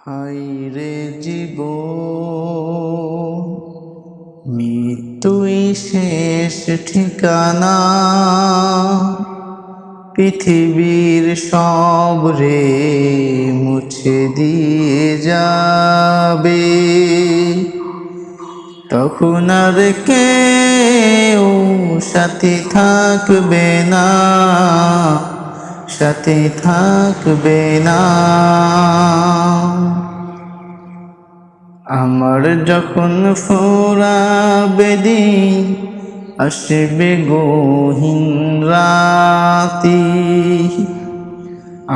হায়রে জীবন, মৃত্যুই শেষ ঠিকানা। পৃথিবীর সব রে মুছে দিয়ে যাবে, তখন আর কেউ সাথে থাকবে না, সাথে থাকবে না। আমার যখন ফুরাবে দিন, আসবে গহীন রাতি।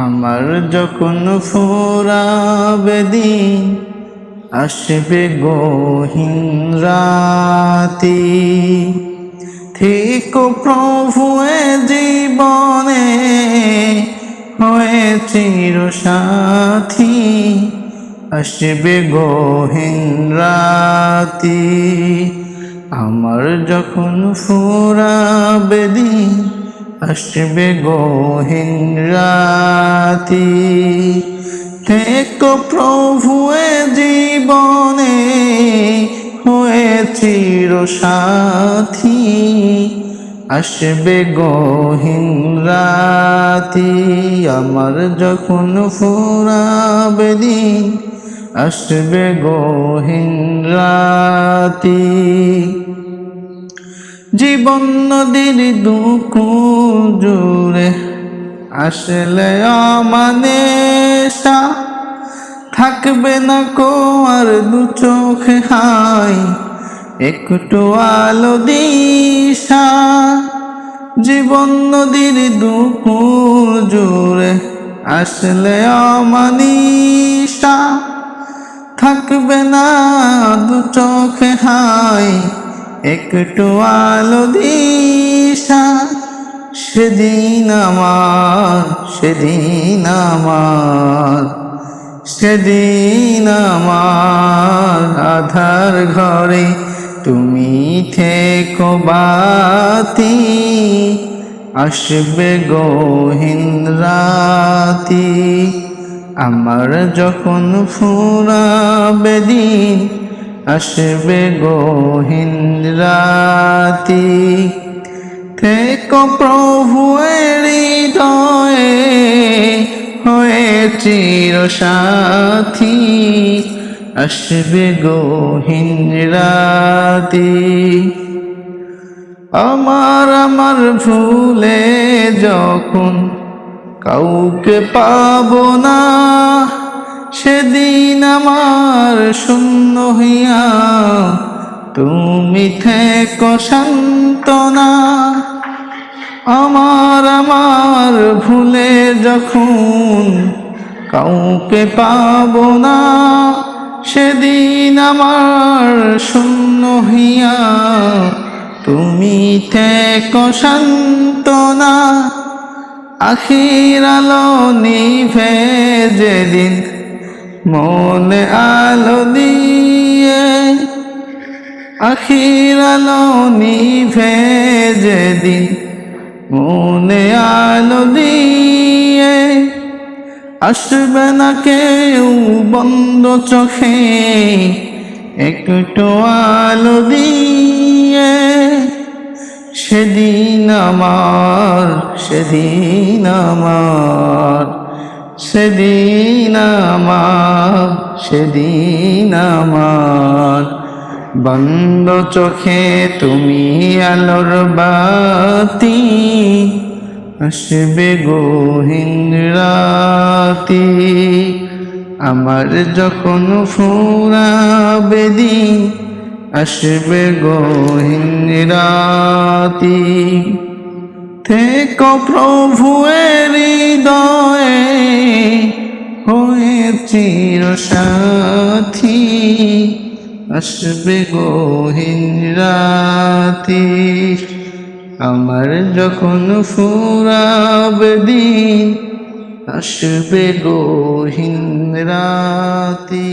আমার যখন ফুরাবে দিন, আসবে গহীন রাতি। থেকো প্রভু এ জীবনে হয়ে চিরসাথী, আসবে গহীন রাতি। আমার যখন ফুরাবে দিন, আসবে গহীন রাতি। থেকো প্রভু এ জীবনে হয়ে চিরসাথী, আসবে গহীন রাতি। আমার যখন ফুরাবে দিন, আসবে গহীন রাতি। জীবন নদীর দুকুল জুড়ে আসলে অমানেশা, থাকবে না কো আর দু চোখে হাই একটু আলো দিশা। জীবন নদীর দুকুল জুড়ে আসলে অমানিশা, থাকবে না দু চোখে হাই একটু আলো দিশা। সেদিন আমার, সেদিন আমার, সেদিন আমার আধার ঘরে তুমি থেকো বাতি, আসবে গহীন রাতি। আমার যখন ফুরাবে দিন, আসবে গহীন রাতি। থেকো প্রভু হৃদয়ে হয়ে চিরসাথী, আসবে গহীন রাতি। আমার ভুলে যখন কাউকে পাবো না, সেদিন আমার শূন্য হইয়া তুমি থেকো সান্ত্বনা। আমার ভুলে যখন কাউকে পাবো না, সেদিন আমার শূন্য হইয়া তুমি থেকো সান্ত্বনা। আখির আলো নিভে যেদিন মনে আলো দিয়ে, আখির আলো নিভে যেদিন মনে আলো দিয়ে, আসবে না কেউ বন্ধ চোখে একটু আলো দিয়ে। সেদিন আমার, সেদিন আমার, সেদিন আমার, সেদিন আমার বন্ধ চোখে তুমি আলোর বাতি, আসবে গহীন রাতি। আমার যখন ফুরাবে দিন, আসবে গহীন রাতি। থেকো প্রভু হৃদয়ে হয়ে চিরসাথী, আসবে গহীন রাতি। আমার যখন ফুরাবে দিন, আসবে গহীন রাতি।